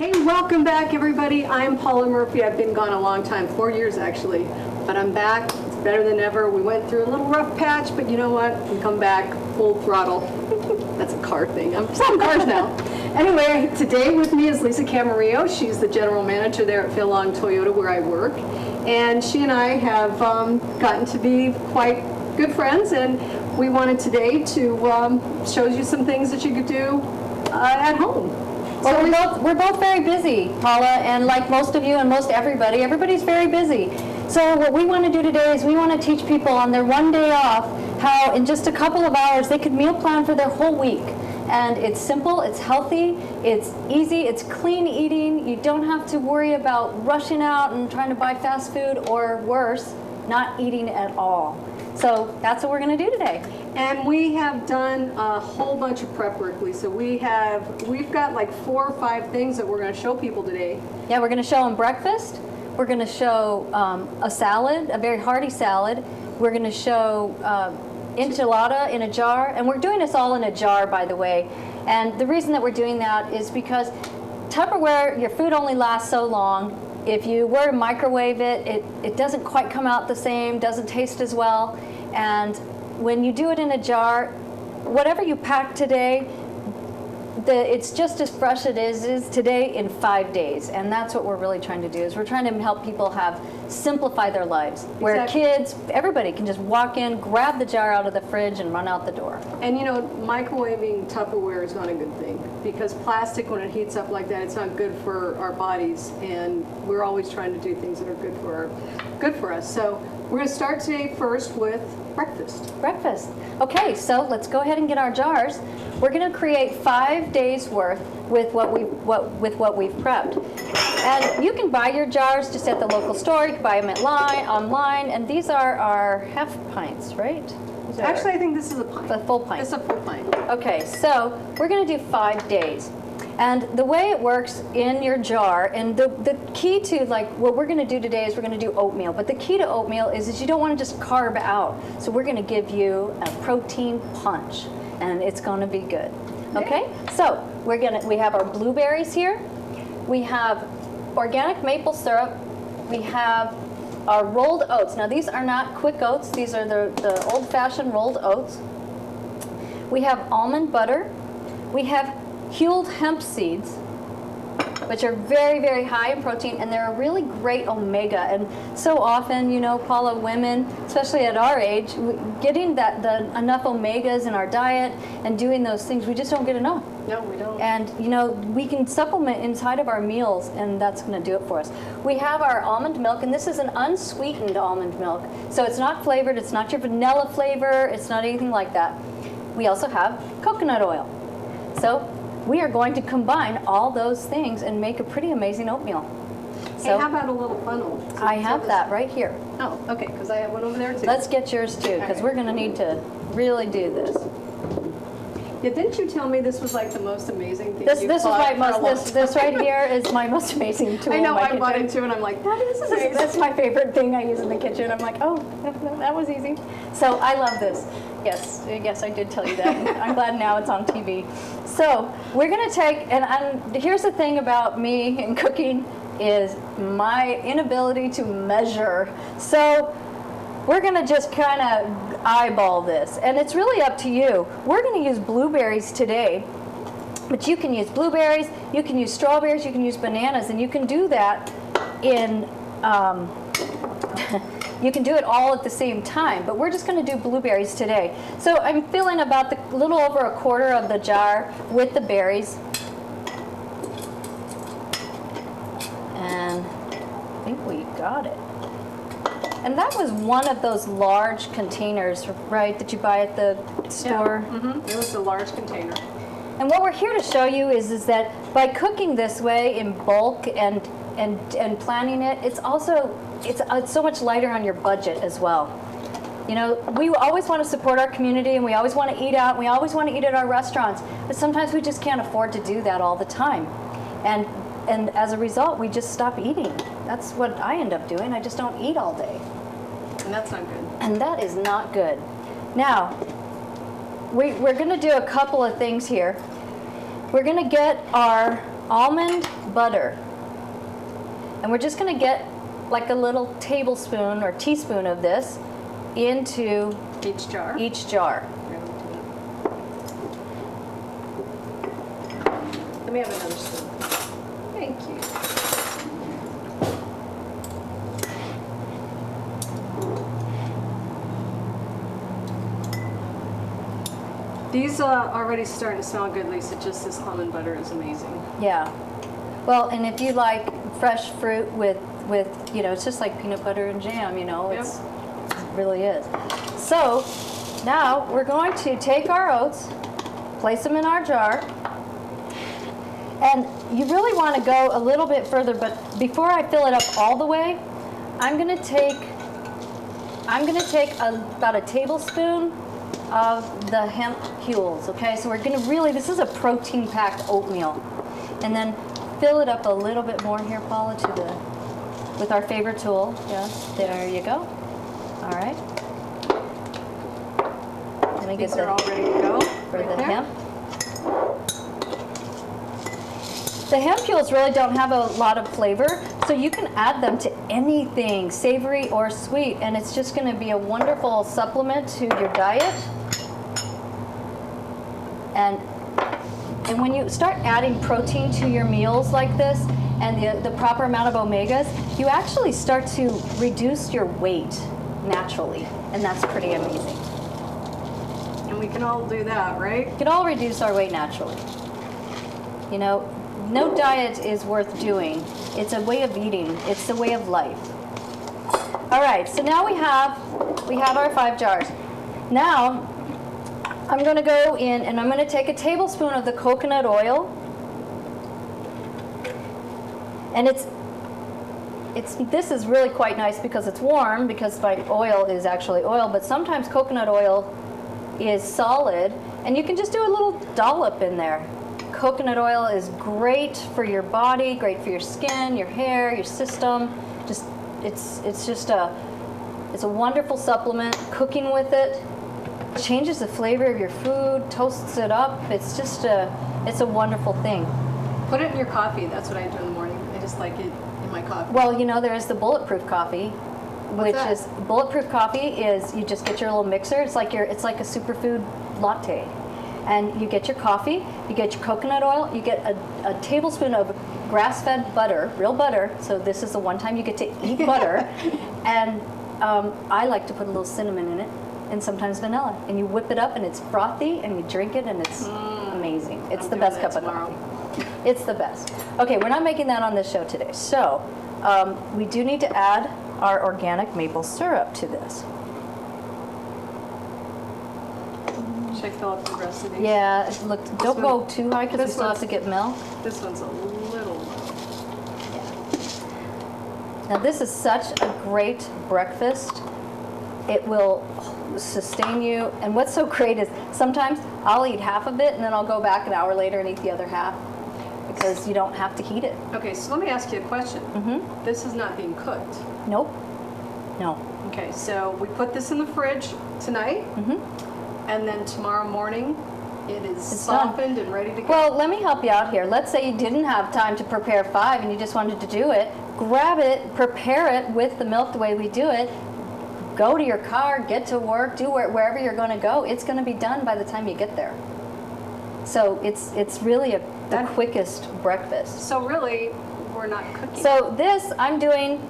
Hey, welcome back, everybody. I'm Paula Murphy. I've been gone a long time, 4 years actually, but I'm back. It's better than ever. We went through a little rough patch, but you know what? We come back full throttle. That's a car thing. I'm selling cars now. Anyway, today with me is Lisa Camarillo. She's the general manager there at Phil Long Toyota, where I work, and she and I have gotten to be quite good friends, and we wanted today to show you some things that you could do at home. Well, we're both very busy, Paula, and like most of you and most everybody's very busy. So what we want to do today is we want to teach people on their one day off how in just a couple of hours they could meal plan for their whole week. And it's simple, it's healthy, it's easy, it's clean eating. You don't have to worry about rushing out and trying to buy fast food, or worse, not eating at all. So that's what we're going to do today. And we have done a whole bunch of prep work, Lisa. We've got like 4 or 5 things that we're going to show people today. Yeah, we're going to show them breakfast. We're going to show a salad, a very hearty salad. We're going to show enchilada in a jar. And we're doing this all in a jar, by the way. And the reason that we're doing that is because Tupperware, your food only lasts so long. If you were to microwave it, it doesn't quite come out the same, doesn't taste as well. And when you do it in a jar, whatever you pack today, it's just as fresh as it is today in 5 days. And that's what we're really trying to do, is we're trying to help people simplify their lives. Where Exactly. Kids, everybody can just walk in, grab the jar out of the fridge and run out the door. And you know, microwaving Tupperware is not a good thing, because plastic, when it heats up like that, it's not good for our bodies. And we're always trying to do things that are good for us. So we're going to start today first with breakfast. Breakfast. Okay, so let's go ahead and get our jars. We're going to create 5 days worth with what we've prepped. And you can buy your jars just at the local store. You can buy them online, and these are our half pints, right? Actually, I think this is a pint. A full pint. It's a full pint. Okay, so we're going to do 5 days. And the way it works in your jar, and the key to what we're going to do today is we're going to do oatmeal. But the key to oatmeal is you don't want to just carb out. So we're going to give you a protein punch, and it's going to be good. Okay? So we have our blueberries here. We have organic maple syrup. We have our rolled oats. Now these are not quick oats. These are the old-fashioned rolled oats. We have almond butter. We have hulled hemp seeds, which are very, very high in protein, and they're a really great omega. And so often, you know, Paula, women, especially at our age, getting enough omegas in our diet and doing those things, we just don't get enough. No, we don't. And you know, we can supplement inside of our meals, and that's going to do it for us. We have our almond milk, and this is an unsweetened almond milk. So it's not flavored, it's not your vanilla flavor, it's not anything like that. We also have coconut oil. So we are going to combine all those things and make a pretty amazing oatmeal. So, hey, how about a little funnel? I have that right here. Oh, okay, because I have one over there too. Let's get yours too, because we're going to need to really do this. Yeah, didn't you tell me this was like the most amazing thing This right here is my most amazing tool. I know, in my I bought kitchen. into it and I'm like, that is amazing. That's my favorite thing I use in the kitchen. I'm like, oh, that was easy. So I love this. Yes, I did tell you that. I'm glad now it's on TV. So we're going to take, and here's the thing about me and cooking is my inability to measure. So we're going to just kind of eyeball this, and it's really up to you. We're going to use blueberries today, but you can use blueberries, you can use strawberries, you can use bananas, and you can do that in you can do it all at the same time, but we're just going to do blueberries today. So I'm filling about a little over a quarter of the jar with the berries, and I think we got it. And that was one of those large containers, right, that you buy at the store? Yeah. Mm-hmm. It was a large container. And what we're here to show you is that by cooking this way in bulk and planning it, it's so much lighter on your budget as well. You know, we always want to support our community, and we always want to eat out, and we always want to eat at our restaurants, but sometimes we just can't afford to do that all the time. And as a result, we just stop eating. That's what I end up doing. I just don't eat all day. And that's not good. And that is not good. Now, we're going to do a couple of things here. We're going to get our almond butter. And we're just gonna get like a little tablespoon or teaspoon of this into Each jar. each jar. Let me have another spoon. Thank you. These are already starting to smell good, Lisa. Just this almond butter is amazing. Yeah. Well, and if you like fresh fruit with you know, it's just like peanut butter and jam, you know, Yep. it really is. So now we're going to take our oats, place them in our jar, and you really want to go a little bit further, but before I fill it up all the way, I'm going to take about a tablespoon of the hemp hules, okay? So we're gonna really, this is a protein-packed oatmeal. And then fill it up a little bit more here, Paula, with our favorite tool. Yes, there you go. All right. Let me get These are all ready to go. for right the there. hemp. The hemp fuels really don't have a lot of flavor, so you can add them to anything, savory or sweet, and it's just going to be a wonderful supplement to your diet. And when you start adding protein to your meals like this, and the proper amount of omegas, you actually start to reduce your weight naturally, and that's pretty amazing. And we can all do that, right? We can all reduce our weight naturally. You know, no diet is worth doing. It's a way of eating. It's a way of life. All right, so now we have our 5 jars. Now, I'm going to go in and I'm going to take a tablespoon of the coconut oil. And this is really quite nice because it's warm, because my oil is actually oil, but sometimes coconut oil is solid, and you can just do a little dollop in there. Coconut oil is great for your body, great for your skin, your hair, your system. It's a wonderful supplement. Cooking with it changes the flavor of your food, toasts it up. It's a wonderful thing. Put it in your coffee. That's what I do in the morning. I just like it in my coffee. Well, you know, there's the bulletproof coffee, which that? is bulletproof coffee is you just get your little mixer. It's like a superfood latte. And you get your coffee, you get your coconut oil, you get a tablespoon of grass-fed butter, real butter. So this is the one time you get to eat butter. And I like to put a little cinnamon in it, and sometimes vanilla. And you whip it up, and it's frothy, and you drink it, and it's amazing. It's the best cup of coffee. It's the best. Okay, we're not making that on this show today. So we do need to add our organic maple syrup to this. Should I fill up the rest of these? Yeah, look, don't one- go too high because we this still have to one's- get milk. This one's a little low. Now this is such a great breakfast. It will sustain you. And what's so great is sometimes I'll eat half of it and then I'll go back an hour later and eat the other half because you don't have to heat it. Okay, so let me ask you a question. Mm-hmm. This is not being cooked. Nope. No. Okay, so we put this in the fridge tonight, Mm-hmm. and then tomorrow morning it is It's done. softened and ready to go. Well, let me help you out here. Let's say you didn't have time to prepare 5 and you just wanted to do it. Grab it, prepare it with the milk the way we do it. Go to your car, get to work, do wherever you're going to go. It's going to be done by the time you get there. So it's really the quickest breakfast. So really, we're not cooking. So this I'm doing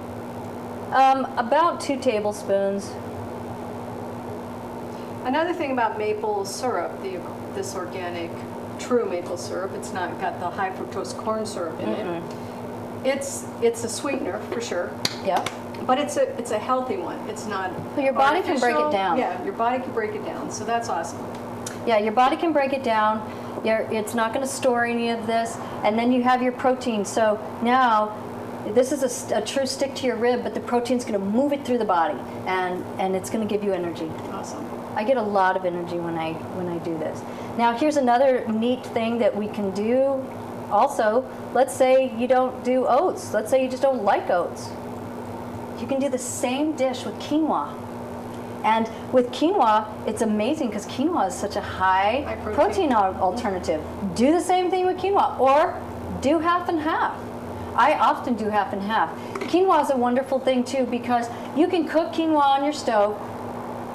about 2 tablespoons. Another thing about maple syrup, this organic, true maple syrup, it's not got the high fructose corn syrup in it. It's a sweetener for sure, Yeah. but it's a healthy one. It's not. So your body can break it artificial. down. Yeah, your body can break it down. So that's awesome. Yeah, your body can break it down. It's not going to store any of this. And then you have your protein. So now, this is a true stick to your rib, but the protein's going to move it through the body, and it's going to give you energy. Awesome. I get a lot of energy when I do this. Now, here's another neat thing that we can do. Also, let's say you don't do oats. Let's say you just don't like oats. You can do the same dish with quinoa. And with quinoa, it's amazing because quinoa is such a high High protein. protein alternative. Do the same thing with quinoa, or do half and half. I often do half and half. Quinoa is a wonderful thing too because you can cook quinoa on your stove,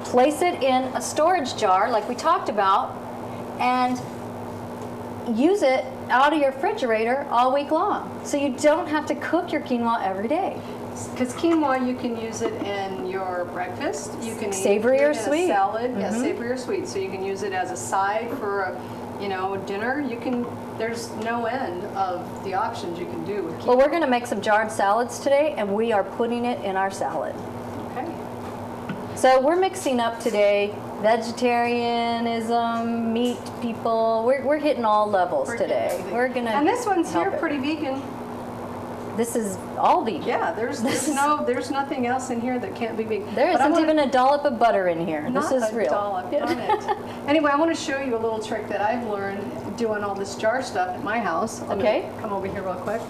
place it in a storage jar like we talked about, and use it out of your refrigerator all week long. So you don't have to cook your quinoa every day. Because quinoa, you can use it in your breakfast. You can Savory or eat it in sweet. a salad. Yeah, savory or sweet. So you can use it as a side for a, dinner. You can. There's no end of the options you can do with quinoa. Well, we're going to make some jarred salads today, and we are putting it in our salad. Okay. So we're mixing up today vegetarianism, meat people. We're hitting all levels today. Everything. We're gonna. And this one's help here it. pretty vegan. This is all vegan. Yeah, there's nothing else in here that can't be vegan. There But I isn't wanna- even a dollop of butter in here. Not This is a real. dollop on it. Anyway, I want to show you a little trick that I've learned doing all this jar stuff at my house. I'm Okay. gonna come over here real quick.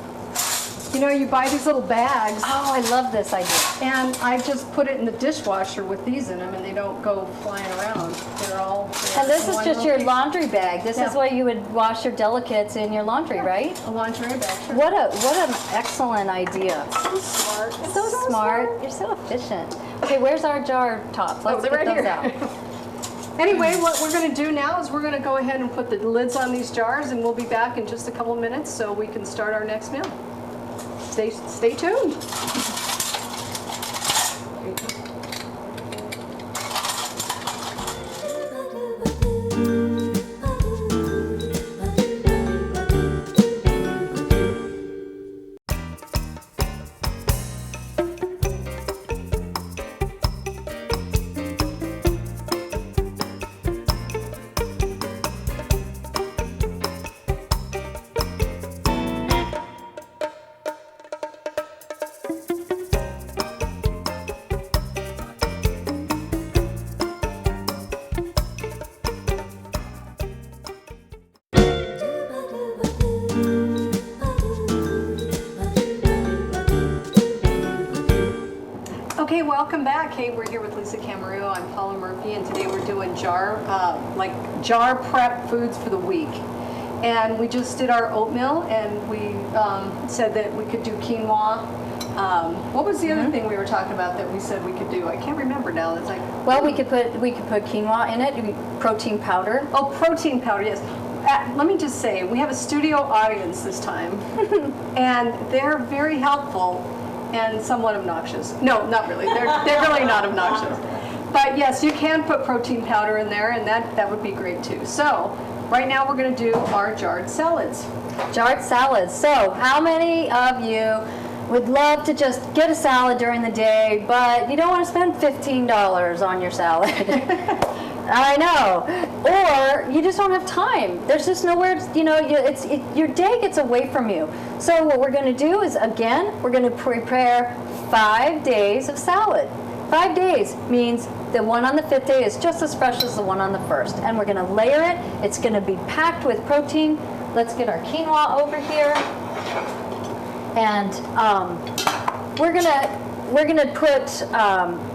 You buy these little bags, Oh, I love this idea. and I just put it in the dishwasher with these in them, and they don't go flying around. They're all. And this is one just your location. laundry bag. This is Yeah. why you would wash your delicates in your laundry, right? A lingerie bag. Sure. What an excellent idea. So smart. So smart. You're so efficient. Okay, where's our jar tops? Let's they're get right those here. out. Anyway, what we're going to do now is we're going to go ahead and put the lids on these jars, and we'll be back in just a couple minutes so we can start our next meal. Stay tuned. Okay, welcome back. Hey, we're here with Lisa Camarillo. I'm Paula Murphy, and today we're doing jar prep foods for the week. And we just did our oatmeal, and we said that we could do quinoa. What was the other thing we were talking about that we said we could do? I can't remember now. It's like Well, we could put quinoa in it, protein powder. oh, protein powder. Yes. Let me just say, we have a studio audience this time, and they're very helpful. And somewhat obnoxious. No, not really. They're really not obnoxious. But yes, you can put protein powder in there, and that would be great too. So right now we're going to do our jarred salads. Jarred salads. So how many of you would love to just get a salad during the day, but you don't want to spend $15 on your salad? I know. Or you just don't have time. There's just nowhere, your day gets away from you. So what we're going to do is, again, we're going to prepare 5 days of salad. 5 days means the one on the 5th day is just as fresh as the one on the 1st. And we're going to layer it. It's going to be packed with protein. Let's get our quinoa over here. And we're gonna put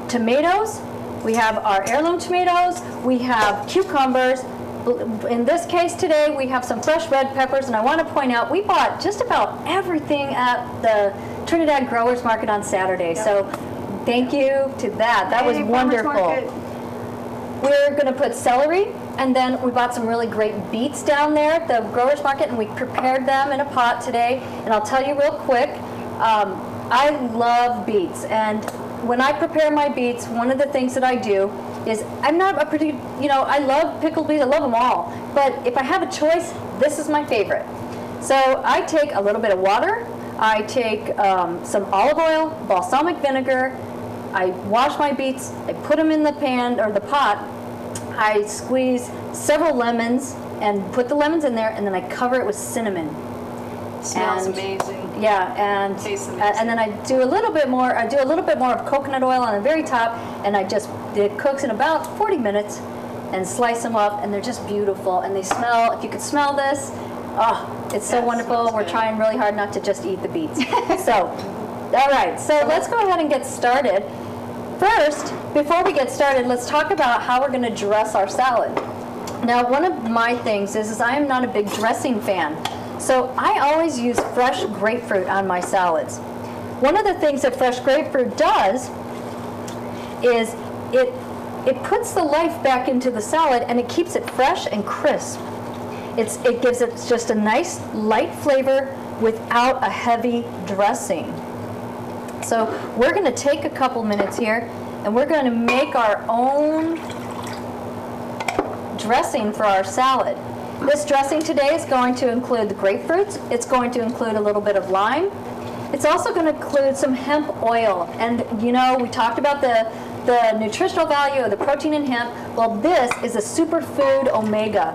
tomatoes. We have our heirloom tomatoes. We have cucumbers. In this case today, we have some fresh red peppers. And I want to point out, we bought just about everything at the Trinidad Growers Market on Saturday. Yep. So thank you to that. That was Hey, Farmers wonderful. Market. We're going to put celery, and then we bought some really great beets down there at the growers market, and we prepared them in a pot today. And I'll tell you real quick, I love beets, and when I prepare my beets, one of the things that I do is I'm not a pretty, I love pickled beets, I love them all, but if I have a choice, this is my favorite. So I take a little bit of water, I take some olive oil, balsamic vinegar, I wash my beets, I put them in the pan or the pot, I squeeze several lemons and put the lemons in there, and then I cover it with cinnamon. Smells And- amazing. Yeah, and Tastes amazing. and then I do a little bit more. I do a little bit more of coconut oil on the very top, and it cooks in about 40 minutes, and slice them up, and they're just beautiful, and they smell. If you could smell this, oh, it's so Yes, wonderful. smells We're good. trying really hard not to just eat the beets. So, all right. So let's go ahead and get started. First, before we get started, let's talk about how we're going to dress our salad. Now, one of my things is I am not a big dressing fan. So I always use fresh grapefruit on my salads. One of the things that fresh grapefruit does is it puts the life back into the salad and it keeps it fresh and crisp. It gives it just a nice light flavor without a heavy dressing. So we're going to take a couple minutes here and we're going to make our own dressing for our salad. This dressing today is going to include the grapefruits. It's going to include a little bit of lime. It's also going to include some hemp oil. And you know, we talked about the nutritional value of the protein in hemp. Well, this is a superfood omega.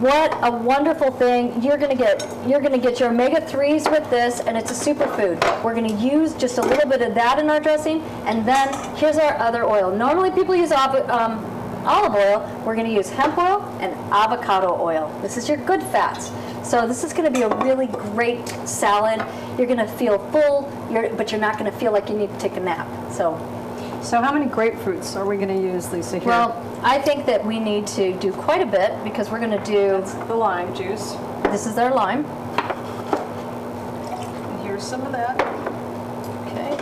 What a wonderful thing. You're going to get your omega-3s with this, and it's a superfood. We're going to use just a little bit of that in our dressing, and then here's our other oil. Normally people use olive oil. We're going to use hemp oil and avocado oil. This is your good fats. So this is going to be a really great salad. You're going to feel full, but you're not going to feel like you need to take a nap. So how many grapefruits are we going to use, Lisa, here? Well, I think that we need to do quite a bit because we're going to do... That's the lime juice. This is our lime. And here's some of that. Okay.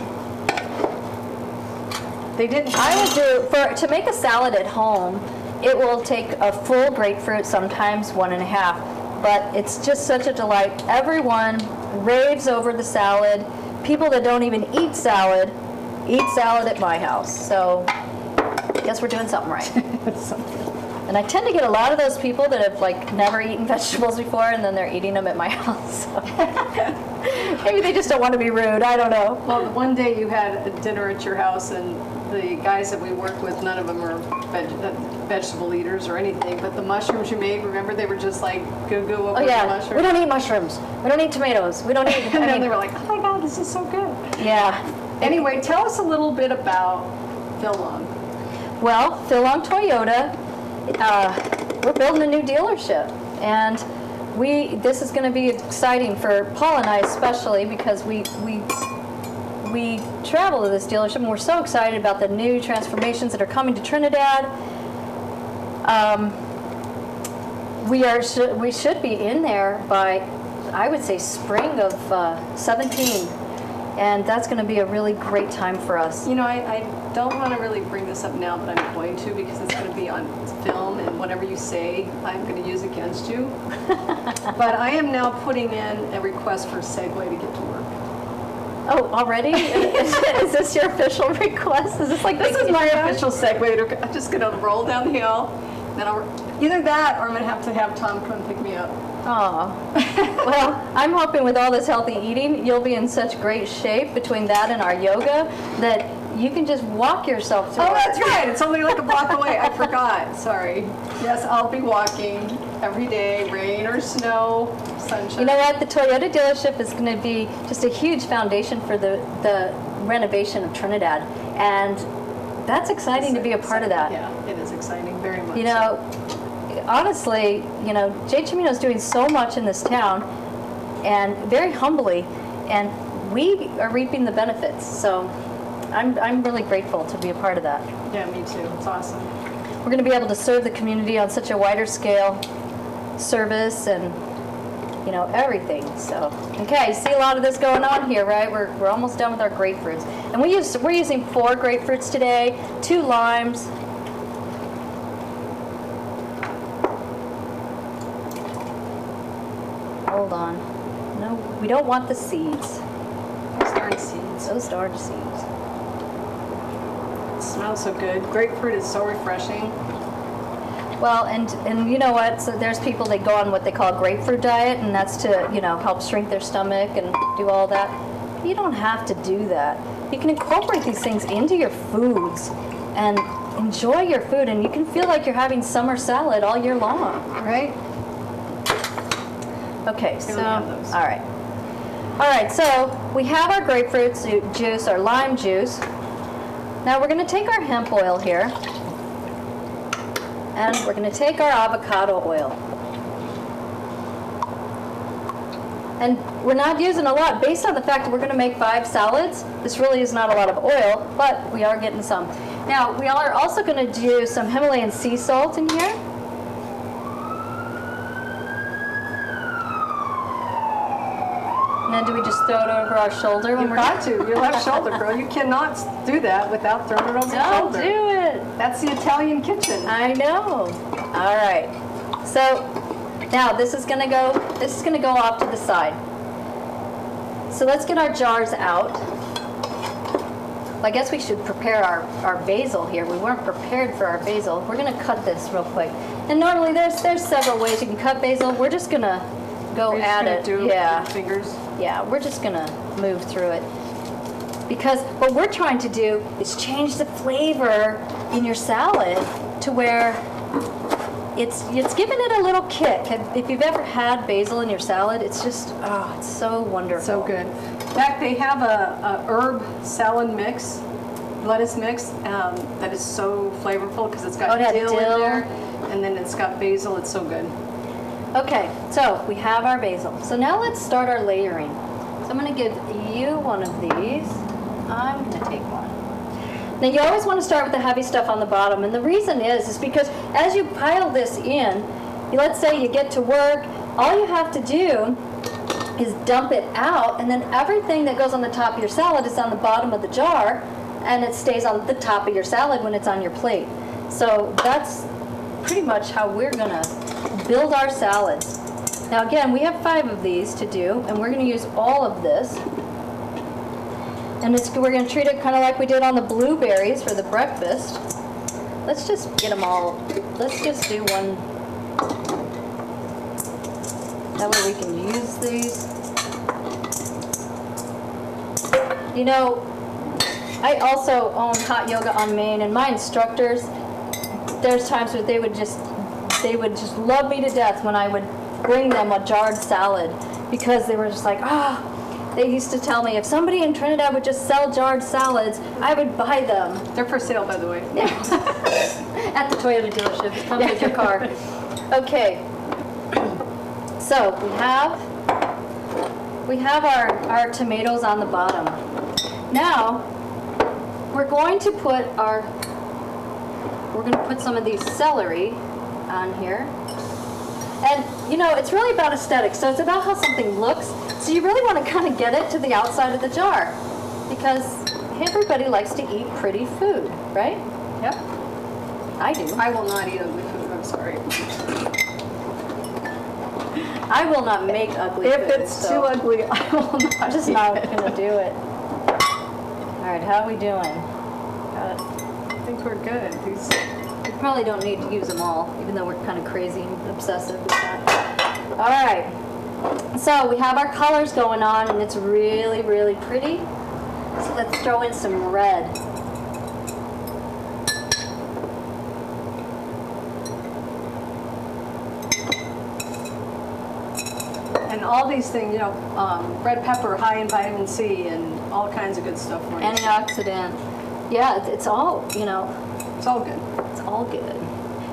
They didn't... I would do, to make a salad at home, it will take a full grapefruit, sometimes 1.5. But it's just such a delight. Everyone raves over the salad. People that don't even eat salad at my house. So I guess we're doing something right. And I tend to get a lot of those people that have like never eaten vegetables before and then they're eating them at my house. So maybe they just don't want to be rude. I don't know. Well, one day you had a dinner at your house and the guys that we work with, none of them are vegetable eaters or anything, but the mushrooms you made, remember they were just like goo-goo over the mushrooms? We don't eat mushrooms. We don't eat tomatoes. We don't eat... And then they were like, oh my God, this is so good. Yeah. Anyway, tell us a little bit about Phil Long. Well, Phil Long Toyota, we're building a new dealership, and this is going to be exciting for Paul and I especially because we travel to this dealership and we're so excited about the new transformations that are coming to Trinidad. We should be in there by, I would say, spring of 17. And that's going to be a really great time for us. You know, I don't want to really bring this up now, but I'm going to because it's going to be on film, and whatever you say, I'm going to use against you. But I am now putting in a request for Segway to get to work. Oh, already? Is this your official request? Is this like this is my official Segway? I'm just going to roll down the hill, and then either that or I'm going to have Tom come pick me up. Oh, well, I'm hoping with all this healthy eating, you'll be in such great shape between that and our yoga that you can just walk yourself to work. Oh, that's right. It's only like a block away. I forgot. Sorry. Yes, I'll be walking every day, rain or snow, sunshine. You know what? The Toyota dealership is going to be just a huge foundation for the renovation of Trinidad. And that's exciting to be a part of that. Yeah, it is exciting, very much. You know, honestly, you know, Jay Chimino's doing so much in this town, and very humbly, and we are reaping the benefits. So I'm really grateful to be a part of that. Yeah, me too. It's awesome. We're going to be able to serve the community on such a wider scale, service and, you know, everything. So, okay, see a lot of this going on here, right? We're almost done with our grapefruits. And we're using 4 grapefruits today, 2 limes. Hold on. No, we don't want the seeds. Those darn seeds. Those darn seeds. It smells so good. Grapefruit is so refreshing. Well, and you know what? So there's people that go on what they call a grapefruit diet, and that's to, you know, help shrink their stomach and do all that. You don't have to do that. You can incorporate these things into your foods and enjoy your food, and you can feel like you're having summer salad all year long, right? Okay, so, all right, so we have our grapefruit juice, our lime juice. Now we're going to take our hemp oil here, and we're going to take our avocado oil. And we're not using a lot, based on the fact that we're going to make 5 salads. This really is not a lot of oil, but we are getting some. Now, we are also going to do some Himalayan sea salt in here. And then do we just throw it over our shoulder when You've we're got to. Your left shoulder, girl. You cannot do that without throwing it over your Don't shoulder. do it. That's the Italian kitchen. I know. All right. So now this is gonna go off to the side. So let's get our jars out. Well, I guess we should prepare our basil here. We weren't prepared for our basil. We're gonna cut this real quick. And normally there's several ways you can cut basil. We're just gonna go You're just at gonna it. do it Yeah. with your fingers. Yeah, we're just gonna move through it. Because what we're trying to do is change the flavor in your salad to where it's giving it a little kick. If you've ever had basil in your salad, it's just, oh, it's so wonderful. So good. In fact, they have a herb salad mix, lettuce mix, that is so flavorful because it's got it has dill in dill. there, and then it's got basil. It's so good. Okay, so we have our basil. So now let's start our layering. So I'm gonna give you one of these. I'm gonna take one. Now you always want to start with the heavy stuff on the bottom, and the reason is because as you pile this in, let's say you get to work, all you have to do is dump it out, and then everything that goes on the top of your salad is on the bottom of the jar, and it stays on the top of your salad when it's on your plate. So that's pretty much how we're gonna build our salads. Now again, we have 5 of these to do, and we're gonna use all of this. And we're going to treat it kind of like we did on the blueberries for the breakfast. Let's just get them all. Let's just do one. That way we can use these. You know, I also own hot yoga on Main, and my instructors, there's times where they would just love me to death when I would bring them a jarred salad, because they were just like, they used to tell me if somebody in Trinidad would just sell jarred salads, I would buy them. They're for sale, by the way. At the Toyota dealership. Come with your car. Okay. So we have our tomatoes on the bottom. Now we're going to put some of these celery on here. And you know, it's really about aesthetics. So it's about how something looks. So you really want to kind of get it to the outside of the jar, because everybody likes to eat pretty food, right? Yep. I do. I will not eat ugly food. I'm sorry. I will not make ugly food. If it's too ugly, I will not. I'm just not going to do it. All right, how are we doing? Got it. I think we're good. We probably don't need to use them all, even though we're kind of crazy and obsessive with that. All right. So we have our colors going on, and it's really, really pretty. So let's throw in some red. And all these things, you know, red pepper high in vitamin C and all kinds of good stuff for you. Antioxidant. Yeah, it's all, you know. It's all good. It's all good.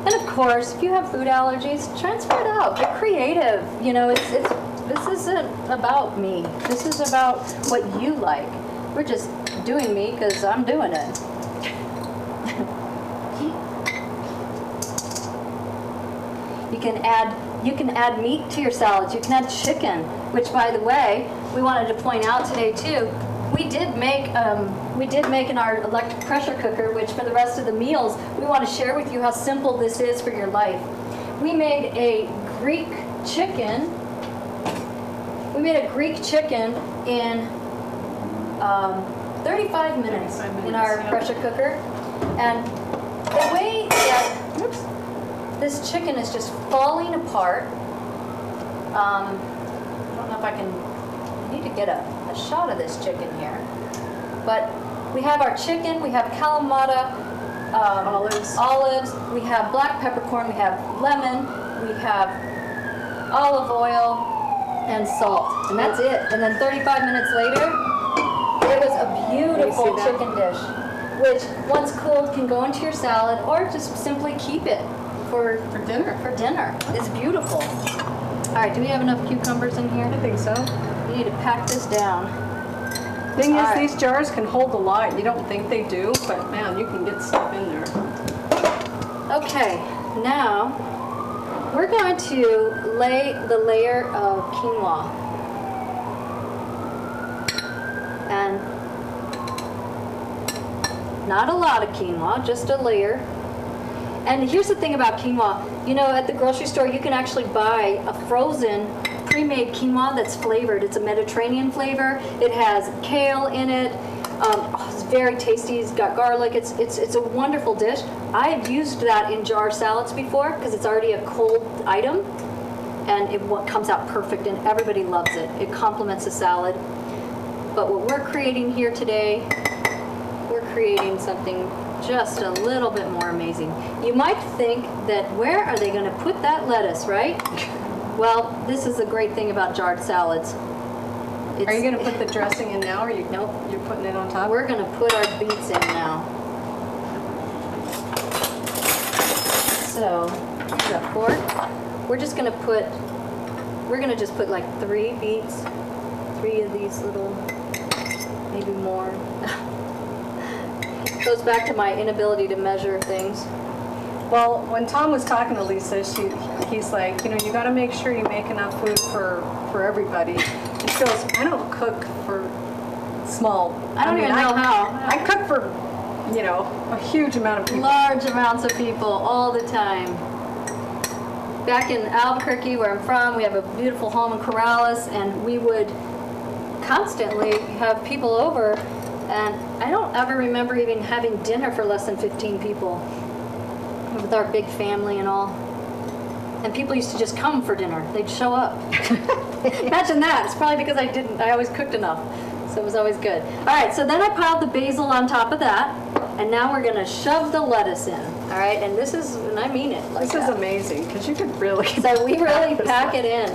And of course, if you have food allergies, transfer it out. Get creative. You know, this isn't about me. This is about what you like. We're just doing me because I'm doing it. You can add meat to your salads. You can add chicken, which, by the way, we wanted to point out today too. We did make in our electric pressure cooker, which for the rest of the meals, we want to share with you how simple this is for your life. We made a Greek chicken. We made a Greek chicken in 35 minutes in our pressure cooker. And the way that this chicken is just falling apart. I don't know if I need to get a shot of this chicken here. But we have our chicken, we have Kalamata, olives, we have black peppercorn, we have lemon, we have olive oil, and salt. And that's it. And then 35 minutes later, it was a beautiful chicken dish, which once cooled can go into your salad or just simply keep it for dinner. For dinner. It's beautiful. All right, do we have enough cucumbers in here? I think so. We need to pack this down. Thing is, All right. these jars can hold a lot. You don't think they do, but man, you can get stuff in there. Okay, now we're going to lay the layer of quinoa. Not a lot of quinoa, just a layer. And here's the thing about quinoa. You know, at the grocery store, you can actually buy a frozen, pre-made quinoa that's flavored. It's a Mediterranean flavor. It has kale in it. It's very tasty. It's got garlic. It's a wonderful dish. I've used that in jar salads before because it's already a cold item, and it comes out perfect, and everybody loves it. It complements the salad. But what we're creating here today, we're creating something just a little bit more amazing. You might think that where are they going to put that lettuce, right? Well, this is the great thing about jarred salads. Are you going to put the dressing in now, or Nope. You're putting it on top? We're going to put our beets in now. So, here's a fork. We're just going to just put like 3 beets, 3 of these little, maybe more. Goes back to my inability to measure things. Well, when Tom was talking to Lisa, he's like, you got to make sure you make enough food for everybody. And she goes, I don't cook for small. I don't even know how. I cook for, a huge amount of people. Large amounts of people all the time. Back in Albuquerque, where I'm from, we have a beautiful home in Corrales, and we would constantly have people over, and I don't ever remember even having dinner for less than 15 people with our big family and all. And people used to just come for dinner. They'd show up. Imagine that. It's probably because I always cooked enough. So it was always good. All right, so then I piled the basil on top of that, and now we're gonna shove the lettuce in. All right, and and I mean it like This is amazing, because you could really... So we really pack it in.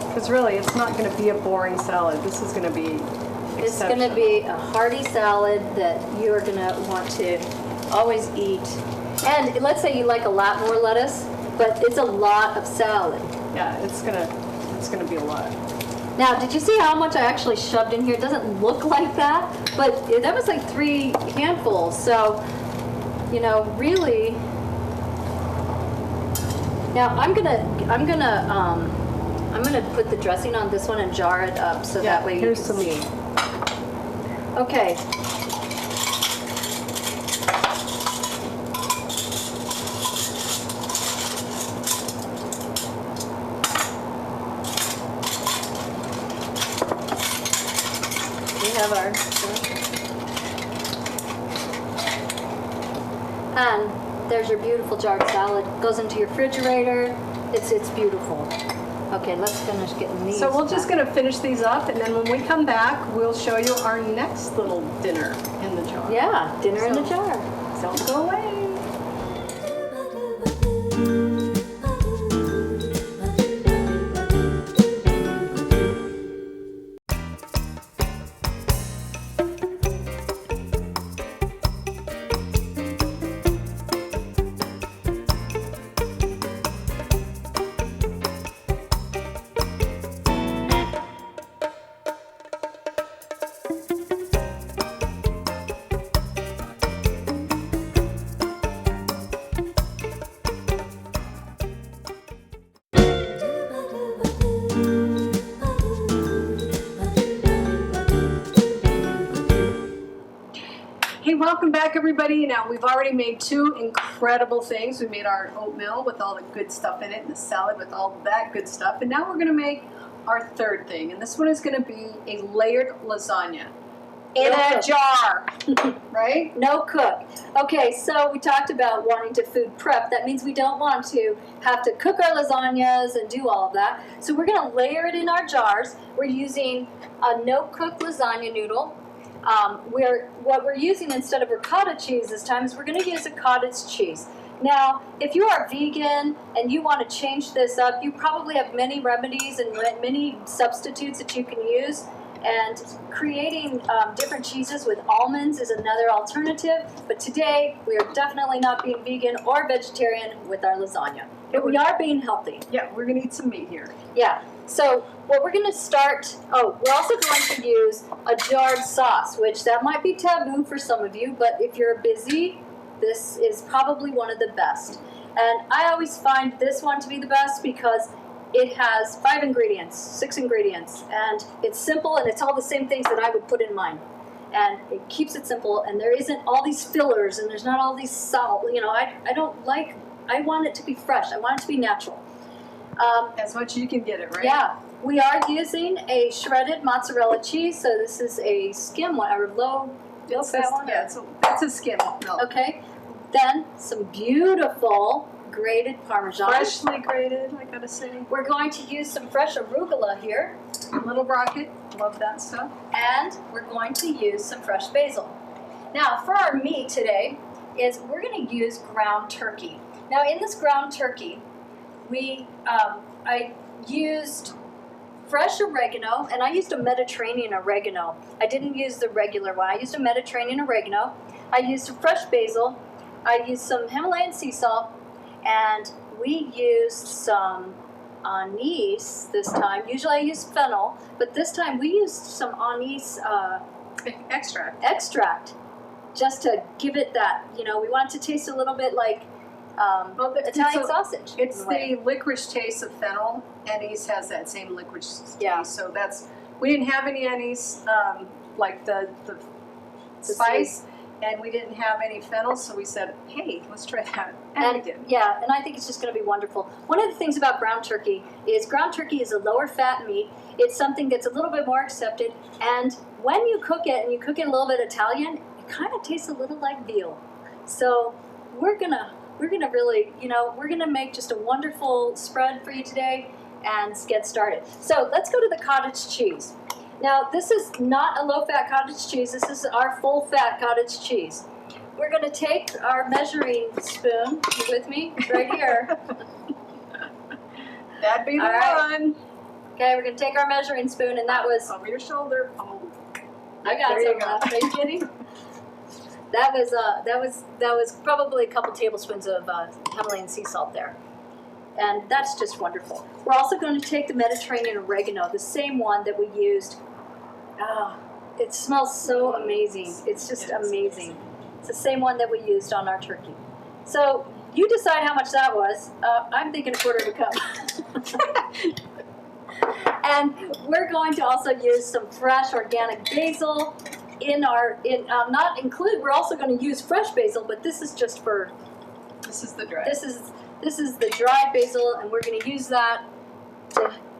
Because really, it's not going to be a boring salad. This is going to be It's going to be a hearty salad that you're going to want to always eat. And let's say you like a lot more lettuce, but it's a lot of salad. Yeah, it's gonna be a lot. Now, did you see how much I actually shoved in here? It doesn't look like that, but that was like 3 handfuls. So, really. Now I'm gonna put the dressing on this one and jar it up so that way you can see. Okay. Have our and there's your beautiful jarred salad. Goes into your refrigerator. It's beautiful. Okay, let's finish getting these. So we're just gonna finish these up, and then when we come back, we'll show you our next little dinner in the jar. Yeah, dinner in the jar. Don't go away. Hey, welcome back, everybody. Now, we've already made 2 incredible things. We made our oatmeal with all the good stuff in it, and the salad with all that good stuff. And now we're going to make our 3rd thing. And this one is going to be a layered lasagna in a jar, right? No cook. Okay, so we talked about wanting to food prep. That means we don't want to have to cook our lasagnas and do all of that. So we're going to layer it in our jars. We're using a no-cook lasagna noodle. What we're using instead of ricotta cheese this time is we're going to use a cottage cheese. Now, if you are vegan and you want to change this up, you probably have many remedies and many substitutes that you can use. And creating different cheeses with almonds is another alternative. But today, we are definitely not being vegan or vegetarian with our lasagna. But we are being healthy. Yeah, we're going to eat some meat here. Yeah. So what we're going to start, we're also going to use a jarred sauce, which that might be taboo for some of you, but if you're busy, this is probably one of the best. And I always find this one to be the best because it has 5 ingredients, 6 ingredients, and it's simple and it's all the same things that I would put in mine. And it keeps it simple, and there isn't all these fillers, and there's not all these salt. You know, I want it to be fresh. I want it to be natural. As much as you can get it, right? Yeah. We are using a shredded mozzarella cheese, so this is a skim one, or low fat one. Yeah, it's a skim milk. Okay. Then some beautiful grated Parmesan. Freshly grated, I gotta say. We're going to use some fresh arugula here. Little rocket, love that stuff. And we're going to use some fresh basil. Now, for our meat today, we're going to use ground turkey. Now, in this ground turkey, I used fresh oregano, and I used a Mediterranean oregano. I didn't use the regular one. I used a Mediterranean oregano. I used fresh basil. I used some Himalayan sea salt, and we used some anise this time. Usually I use fennel, but this time we used some anise extract just to give it that, you know, we want it to taste a little bit like Italian sausage. It's the licorice taste of fennel. Anise has that same licorice taste. So we didn't have any anise, like the spice, and we didn't have any fennel, so we said, hey, let's try that. And we did. Yeah, and I think it's just going to be wonderful. One of the things about ground turkey is a lower fat meat. It's something that's a little bit more accepted, and when you cook it, and you cook it a little bit Italian, it kind of tastes a little like veal. So we're gonna really, you know, we're gonna make just a wonderful spread for you today and get started. So let's go to the cottage cheese. Now, this is not a low-fat cottage cheese. This is our full-fat cottage cheese. We're going to take our measuring spoon, you with me, right here. That'd be the one. Okay, we're going to take our measuring spoon, and that was... Over your shoulder. Oh. I got there you go. Are you kidding? That was probably a couple tablespoons of Himalayan sea salt there. And that's just wonderful. We're also going to take the Mediterranean oregano, the same one that we used. It smells so amazing. It's just amazing. It's the same one that we used on our turkey. So you decide how much that was. I'm thinking a quarter of a cup. And we're going to also use some fresh organic basil we're also going to use fresh basil, but this is just for... This is the dry. This is the dried basil, and we're going to use that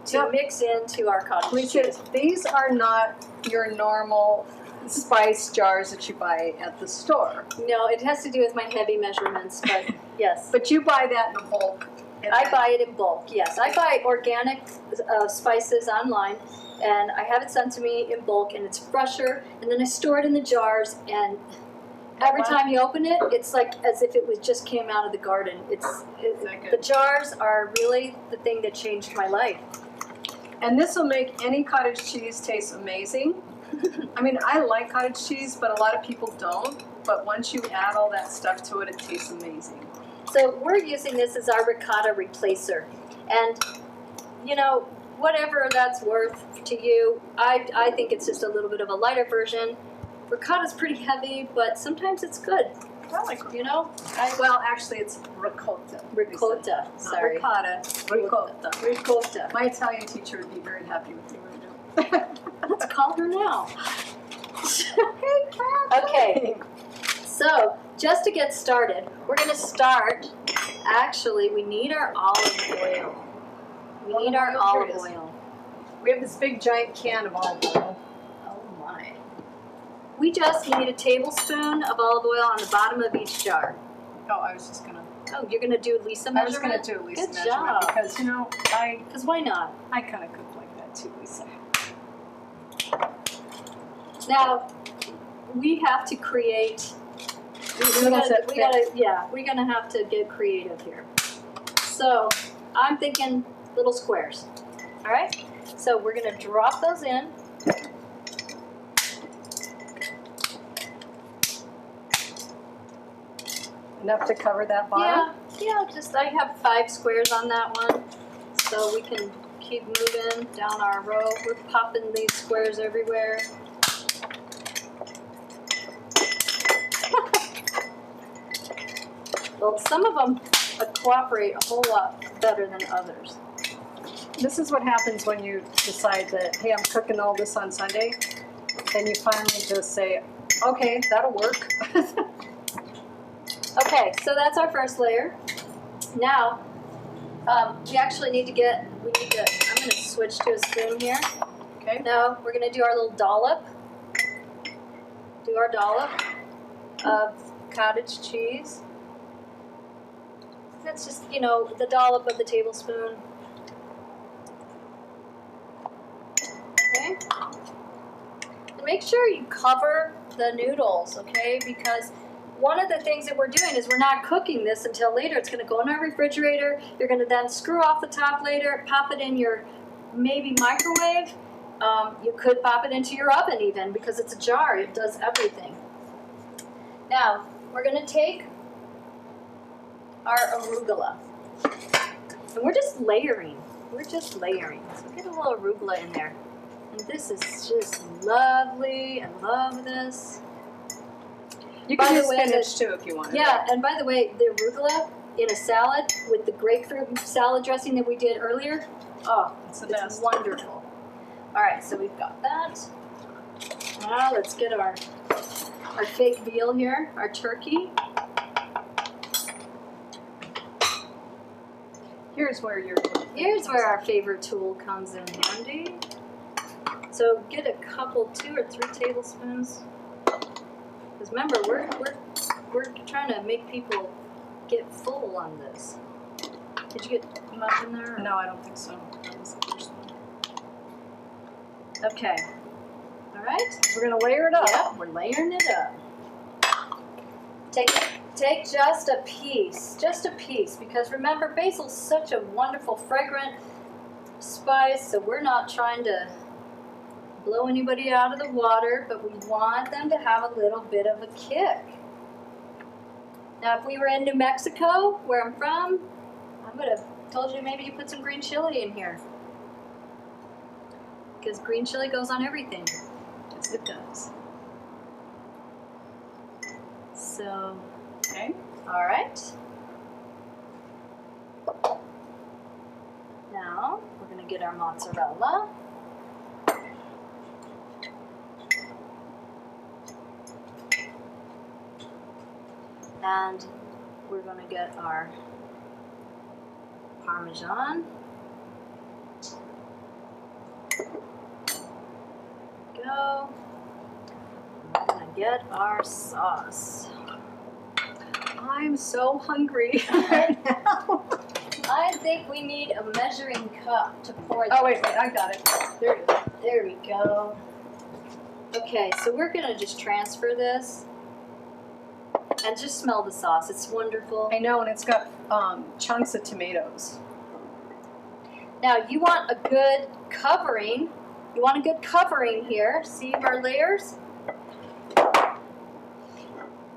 to mix into our cottage cheese. These are not your normal spice jars that you buy at the store. No, it has to do with my heavy measurements, but yes. But you buy that in bulk. I buy it in bulk, yes. I buy organic spices online, and I have it sent to me in bulk, and it's fresher, and then I store it in the jars, and every time you open it, it's like as if it just came out of the garden. The jars are really the thing that changed my life. And this will make any cottage cheese taste amazing. I mean, I like cottage cheese, but a lot of people don't. But once you add all that stuff to it, it tastes amazing. So we're using this as our ricotta replacer. And, you know, whatever that's worth to you, I think it's just a little bit of a lighter version. Ricotta's pretty heavy, but sometimes it's good. I like, you know? Well, actually, it's ricotta. Ricotta, sorry. Ricotta. Ricotta. Ricotta. My Italian teacher would be very happy with you right now. Let's call her now. Hey, Kat. Okay. So, just to get started, we're going to start. Actually, we need our olive oil. We need our olive oil. We have this big giant can of olive oil. We just need a tablespoon of olive oil on the bottom of each jar. Oh, I was just going to... Oh, you're going to do Lisa measurement? I was going to do Lisa measurement. Good job. Because, you know, Because why not? I kind of cook like that too, Lisa. Now, we have to create... We're going to have to get creative here. So, I'm thinking little squares. All right? So, we're going to drop those in. Enough to cover that bottom? Yeah, just I have 5 squares on that one, so we can keep moving down our row. We're popping these squares everywhere. Well, some of them cooperate a whole lot better than others. this is what happens when you decide that, hey, I'm cooking all this on Sunday, and you finally just say, okay, that'll work. Okay, so that's our first layer. Now, we actually need to I'm going to switch to a spoon here. Okay. Now, we're going to do our little dollop. Do our dollop of cottage cheese. That's just, the dollop of the tablespoon. Okay. And make sure you cover the noodles, okay? Because one of the things that we're doing is we're not cooking this until later. It's going to go in our refrigerator. You're going to then screw off the top later, pop it in your maybe microwave. You could pop it into your oven even because it's a jar. It does everything. Now, we're going to take our arugula. And we're just layering. We're just layering. So get a little arugula in there. And this is just lovely. I love this. You can use spinach too if you want. Yeah, and by the way, the arugula in a salad with the grapefruit salad dressing that we did earlier, it's wonderful. All right, so we've got that. Now let's get our fake veal here, our turkey. Here's where our favorite tool comes in handy. So get a couple, 2 or 3 tablespoons. Because remember, we're trying to make people get full on this. Did you get enough in there? No, I don't think so. That was the first one. Okay. All right. We're gonna layer it up. Yep, we're layering it up. Take just a piece, because remember, basil's such a wonderful, fragrant spice, so we're not trying to blow anybody out of the water, but we want them to have a little bit of a kick. Now, if we were in New Mexico, where I'm from, I would have told you maybe you put some green chili in here. Because green chili goes on everything. Yes, it does. So, okay. All right. Now, we're going to get our mozzarella. And we're going to get our Parmesan. Go. We're going to get our sauce. I'm so hungry right now. I think we need a measuring cup to pour this. Oh, wait, I got it. There it is. There we go. Okay, so we're going to just transfer this. And just smell the sauce. It's wonderful. I know, and it's got chunks of tomatoes. Now, you want a good covering. You want a good covering here. See our layers?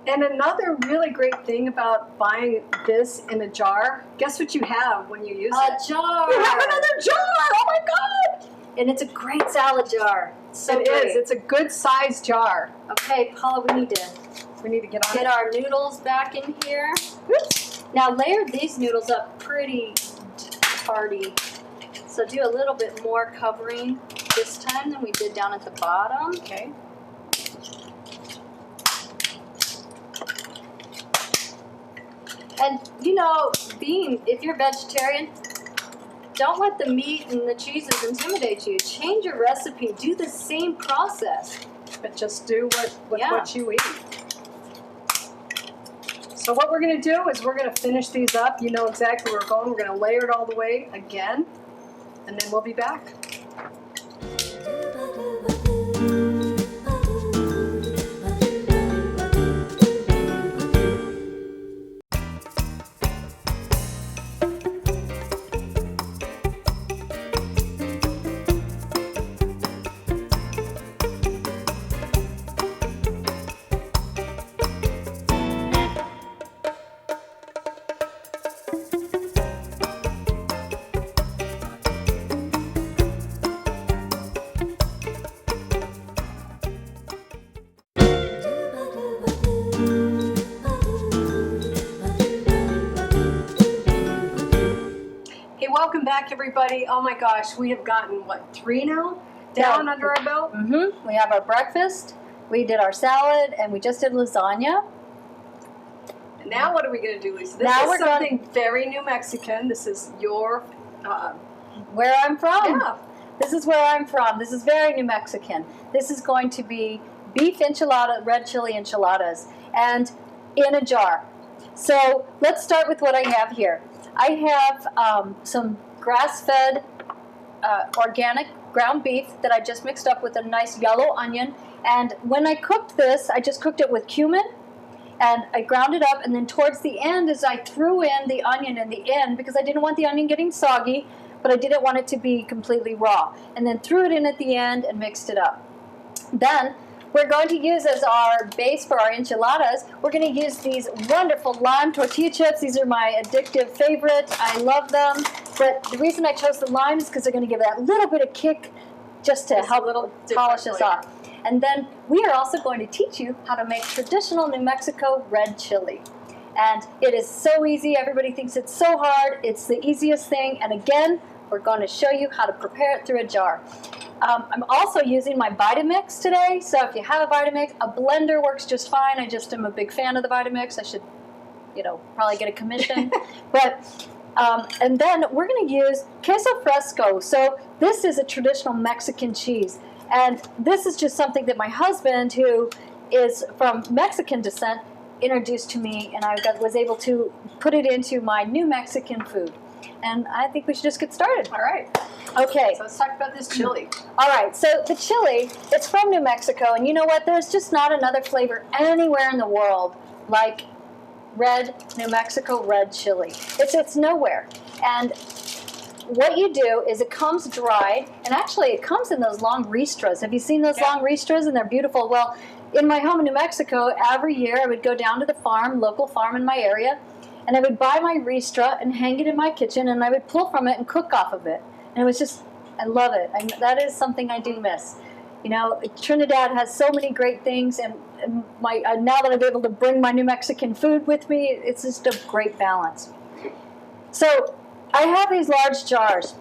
And another really great thing about buying this in a jar, guess what you have when you use it? A jar. You have another jar! Oh my God! And it's a great salad jar. So it is. It's a good sized jar. Okay, Paula, we need to get on get our noodles back in here. Oops. Now, layer these noodles up pretty hearty. So do a little bit more covering this time than we did down at the bottom. Okay. And, if you're vegetarian, don't let the meat and the cheeses intimidate you. Change your recipe. Do the same process. But just do what you eat. So what we're going to do is we're going to finish these up. You know exactly where we're going. We're going to layer it all the way again, and then we'll be back. welcome back, everybody. Oh my gosh, we have gotten, what, 3 now? Down under our belt? Mm-hmm. We have our breakfast, we did our salad, and we just did lasagna. And now what are we going to do, Lisa? This Now is we're something very New Mexican. This is your... Where I'm from. Yeah. This is where I'm from. This is very New Mexican. This is going to be beef enchilada, red chili enchiladas, and in a jar. So let's start with what I have here. I have some grass-fed organic ground beef that I just mixed up with a nice yellow onion. And when I cooked this, I just cooked it with cumin, and I ground it up. And then towards the end, as I threw in the onion in the end, because I didn't want the onion getting soggy, but I didn't want it to be completely raw. And then threw it in at the end and mixed it up. Then we're going to use as our base for our enchiladas, we're going to use these wonderful lime tortilla chips. These are my addictive favorite. I love them. But the reason I chose the lime is because they're going to give that little bit of kick just to help polish us off. And then we are also going to teach you how to make traditional New Mexico red chili. And it is so easy. Everybody thinks it's so hard. It's the easiest thing. And again, we're going to show you how to prepare it through a jar. I'm also using my Vitamix today, so if you have a Vitamix, a blender works just fine. I just am a big fan of the Vitamix. I should, probably get a commission. And then we're going to use queso fresco. So this is a traditional Mexican cheese, and this is just something that my husband, who is from Mexican descent, introduced to me, and I was able to put it into my New Mexican food. And I think we should just get started. All right. Okay. So let's talk about this chili. All right. So the chili, it's from New Mexico. And you know what? There's just not another flavor anywhere in the world like red New Mexico red chili. It's nowhere. And what you do is it comes dried. And actually, it comes in those long ristras. Have you seen those long ristras? And they're beautiful. Well, in my home in New Mexico, every year I would go down to the farm, local farm in my area, and I would buy my ristra and hang it in my kitchen, and I would pull from it and cook off of it. And it was just, I love it. That is something I do miss. Trinidad has so many great things, and now that I'm able to bring my New Mexican food with me, it's just a great balance. So I have these large jars,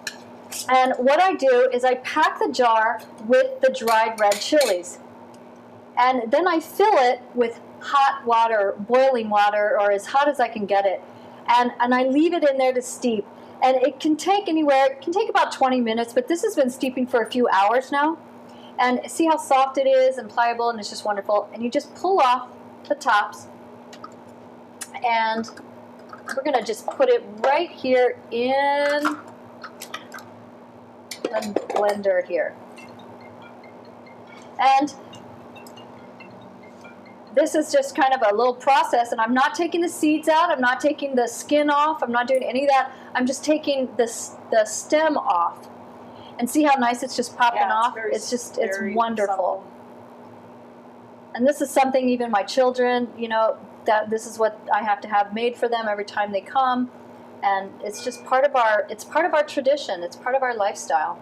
and what I do is I pack the jar with the dried red chilies. And then I fill it with hot water, boiling water, or as hot as I can get it. And I leave it in there to steep. And it can take about 20 minutes, but this has been steeping for a few hours now. And see how soft it is and pliable, and it's just wonderful. And you just pull off the tops. And we're going to just put it right here in the blender here. And this is just kind of a little process, and I'm not taking the seeds out, I'm not taking the skin off, I'm not doing any of that. I'm just taking the stem off. And see how nice it's just popping off? It's wonderful. Subtle. And this is something even my children, that this is what I have to have made for them every time they come. And it's just part of our tradition, it's part of our lifestyle.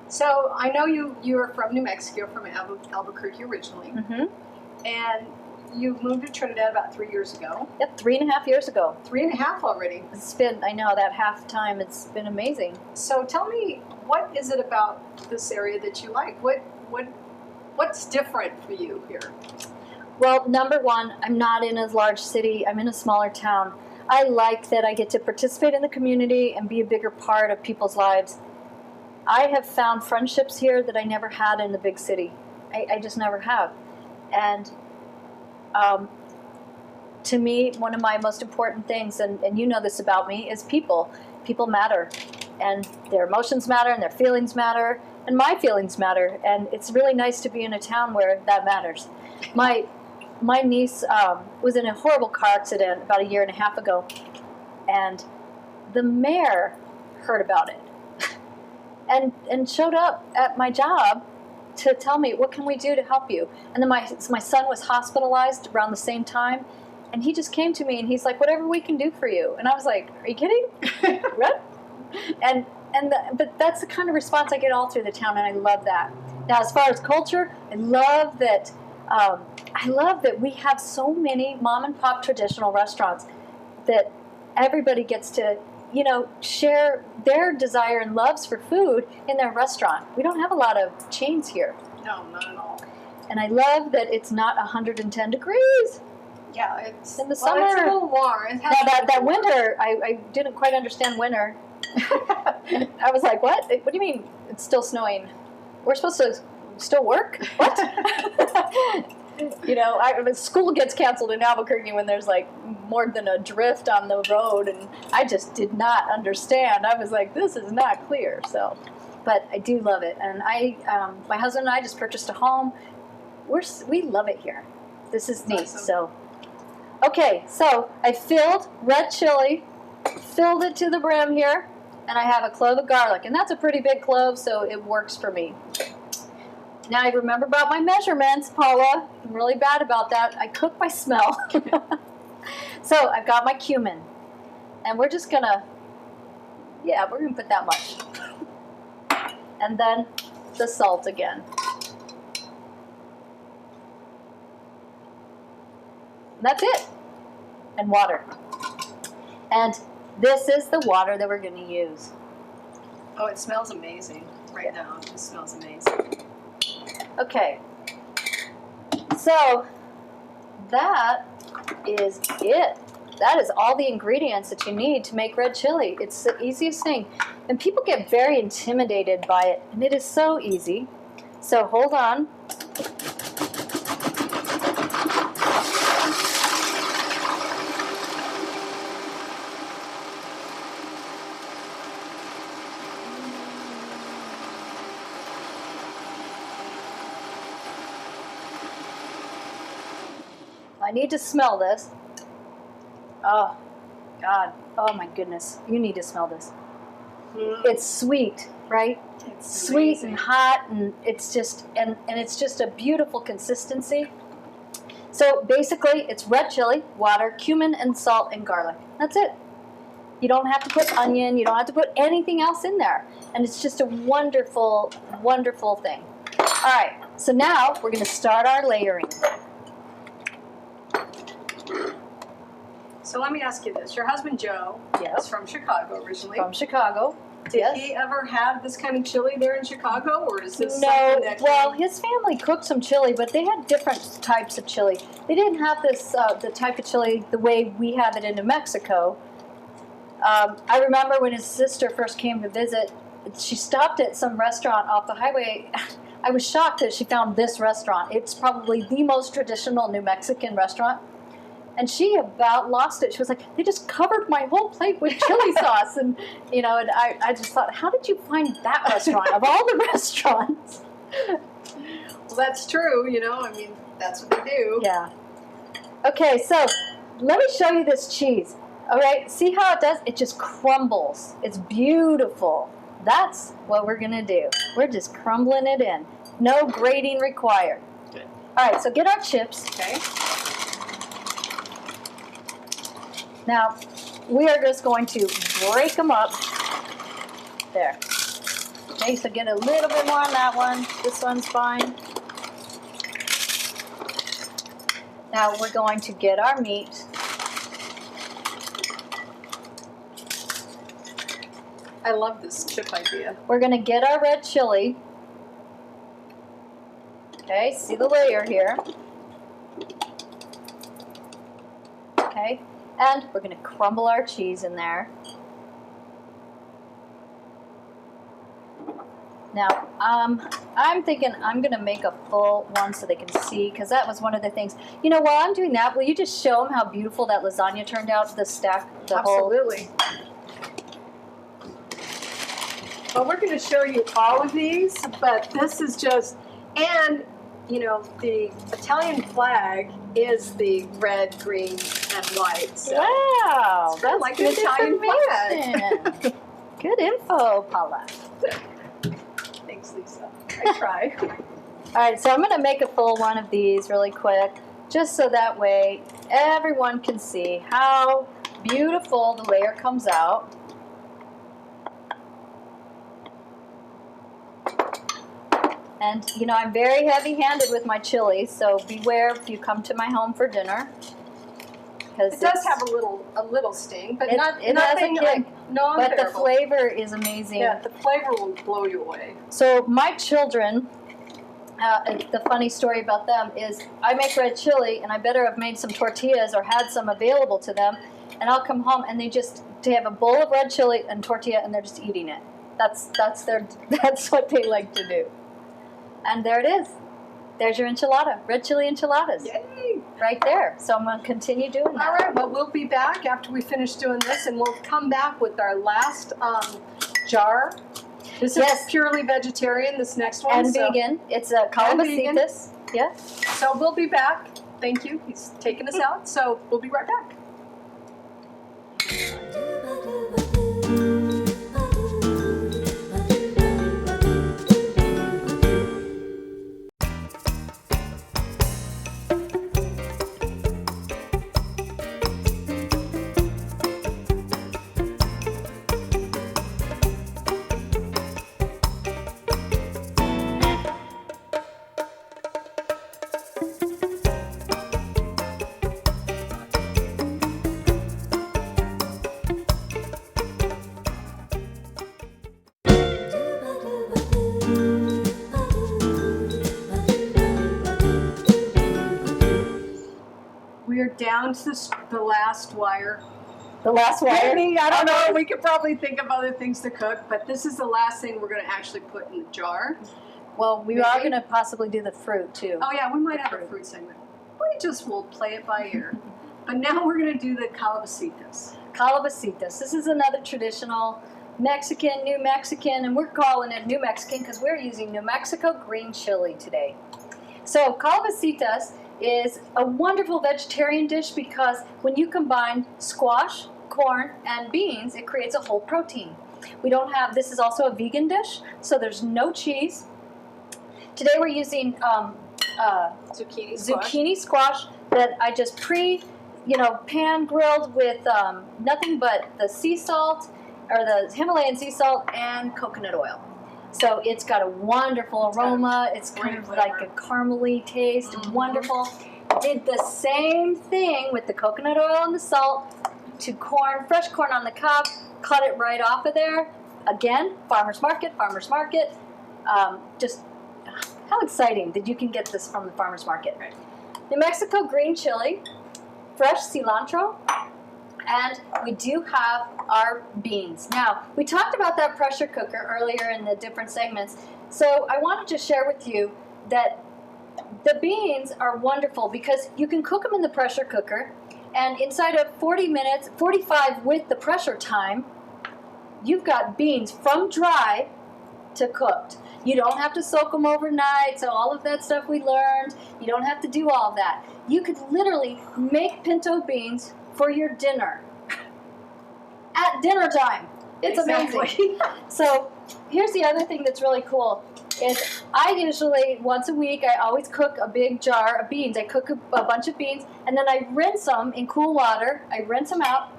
So I know you are from New Mexico, from Albuquerque originally. Mm-hmm. And you moved to Trinidad about 3 years ago. Yep, 3.5 years ago. 3.5 already. It's been, I know, that half time, it's been amazing. So tell me, what is it about this area that you like? What's different for you here? Well, number one, I'm not in a large city, I'm in a smaller town. I like that I get to participate in the community and be a bigger part of people's lives. I have found friendships here that I never had in the big city. I just never have. And to me, one of my most important things, and you know this about me, is people. People matter. And their emotions matter, and their feelings matter, and my feelings matter. And it's really nice to be in a town where that matters. My niece was in a horrible car accident about 1.5 years ago, and the mayor heard about it and showed up at my job to tell me, what can we do to help you? And then my son was hospitalized around the same time, and he just came to me and he's like, whatever we can do for you. And I was like, are you kidding? What? But that's the kind of response I get all through the town, and I love that. Now, as far as culture, I love that we have so many mom and pop traditional restaurants that everybody gets to you know, share their desire and loves for food in their restaurant. We don't have a lot of chains here. No, not at all. And I love that it's not 110 degrees. Yeah, it's in the well, summer. it's a little warm. It has Now to be that warm. winter, I didn't quite understand winter. I was like, what? What do you mean it's still snowing? We're supposed to still work? What? You know, school gets canceled in Albuquerque when there's like more than a drift on the road, and I just did not understand. I was like, this is not clear. So, but I do love it, and my husband and I just purchased a home. We love it here. This is neat. Awesome. So, okay, so I filled red chili, filled it to the brim here, and I have a clove of garlic, and that's a pretty big clove, so it works for me. Now I remember about my measurements, Paula. I'm really bad about that. I cook by smell. So I've got my cumin, and we're just gonna, we're gonna put that much, and then the salt again. And that's it. And water. And this is the water that we're going to use. Oh, it smells amazing right now. It just smells amazing. Okay. So that is it. That is all the ingredients that you need to make red chili. It's the easiest thing. And people get very intimidated by it. And it is so easy. So hold on. I need to smell this. Oh, God. Oh, my goodness. You need to smell this. It's sweet, right? It's sweet amazing. and hot, and it's just and it's just a beautiful consistency. So basically, it's red chili, water, cumin, and salt and garlic. That's it. You don't have to put onion. You don't have to put anything else in there, and it's just a wonderful, wonderful thing. All right. So now we're going to start our layering. So let me ask you this. Your husband, Joe, Yes. is from Chicago originally. From Chicago. Did Yes. he ever have this kind of chili there in Chicago, or is this No, something that well, his family cooked some chili, but they had different types of chili. They didn't have this, the type of chili the way we have it in New Mexico. I remember when his sister first came to visit, she stopped at some restaurant off the highway. I was shocked that she found this restaurant. It's probably the most traditional New Mexican restaurant. And she about lost it. She was like, they just covered my whole plate with chili sauce. And, you know, and I just thought, how did you find that restaurant of all the restaurants? Well, that's true, you know. I mean, that's what they do. Yeah. Okay, so let me show you this cheese. All right, see how it does? It just crumbles. It's beautiful. That's what we're going to do. We're just crumbling it in. No grating required. Good. All right, so get our chips. Okay. Now, we are just going to break them up. There. Okay, so get a little bit more on that one. This one's fine. Now we're going to get our meat. I love this chip idea. We're going to get our red chili. Okay, see the layer here. Okay. And we're going to crumble our cheese in there. Now, I'm thinking I'm going to make a full one so they can see, because that was one of the things. You know, while I'm doing that, will you just show them how beautiful that lasagna turned out, the stack, the whole... Absolutely. Well, we're going to show you all of these, but this is just, and, you know, the Italian flag is the red, green, and white. So Wow, it's kind of like an Italian flag. information. Good info, Paula. Thanks, Lisa. I try. All right, so I'm going to make a full one of these really quick, just so that way everyone can see how beautiful the layer comes out. And, you know, I'm very heavy-handed with my chili, so beware if you come to my home for dinner. because It does have a little sting, but it nothing has a kick, like but the non-bearable. flavor is amazing. Yeah, the flavor will blow you away. So my children, the funny story about them is I make red chili, and I better have made some tortillas or had some available to them, and I'll come home and they have a bowl of red chili and tortilla, and they're just eating it. That's what they like to do. And there it is. There's your enchilada, red chili enchiladas. Yay! Right there. So I'm going to continue doing that. All right, well, we'll be back after we finish doing this, and we'll come back with our last jar. This is purely vegetarian, this next one. And vegan. It's a calabacitas. Yeah. So we'll be back. Thank you. He's taking us out, so we'll be right back. We're down to the last wire. The last wire? I don't know. We could probably think of other things to cook, but this is the last thing we're going to actually put in the jar. Well, we are going to possibly do the fruit, too. Oh, yeah, we might have a fruit segment. We just will play it by ear. But now we're going to do the calabacitas. Calabacitas. This is another traditional Mexican, New Mexican, and we're calling it New Mexican because we're using New Mexico green chili today. So calabacitas is a wonderful vegetarian dish because when you combine squash, corn, and beans, it creates a whole protein. This is also a vegan dish, so there's no cheese. Today we're using zucchini squash that I just pan grilled with nothing but the sea salt, or the Himalayan sea salt, and coconut oil. So it's got a wonderful aroma. It's kind of like a caramely taste. Wonderful. Did the same thing with the coconut oil and the salt to corn, fresh corn on the cob. Cut it right off of there. Again, farmer's market. Just how exciting that you can get this from the farmer's market. Right. New Mexico green chili, fresh cilantro, and we do have our beans. Now, we talked about that pressure cooker earlier in the different segments, so I wanted to share with you that the beans are wonderful because you can cook them in the pressure cooker, and inside of 40 minutes, 45 with the pressure time, you've got beans from dry to cooked. You don't have to soak them overnight, so all of that stuff we learned, you don't have to do all that. You could literally make pinto beans for your dinner at dinner time. It's amazing. So here's the other thing that's really cool is I usually, once a week, I always cook a big jar of beans. I cook a bunch of beans, and then I rinse them in cool water. I rinse them out,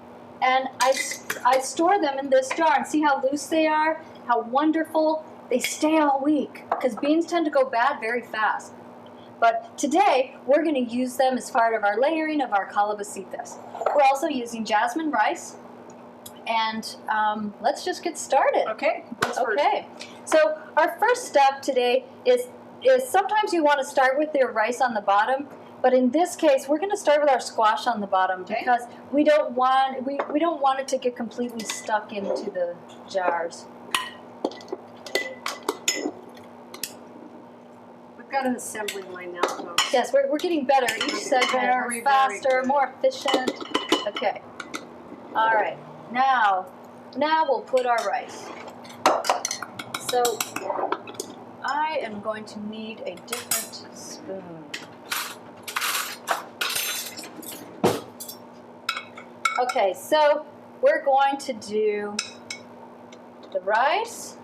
and I store them in this jar, and see how loose they are, how wonderful. They stay all week, because beans tend to go bad very fast. But today, we're going to use them as part of our layering of our calabacitas. We're also using jasmine rice, and let's just get started. Okay. Okay. So our first step today is sometimes you want to start with your rice on the bottom, but in this case, we're going to start with our squash on the bottom because we don't want it to get completely stuck into the jars. We've got an assembly line now, folks. Yes, we're getting better. Each segment faster, more efficient. Okay. All right. Now we'll put our rice. So I am going to need a different spoon. Okay, so we're going to do the rice.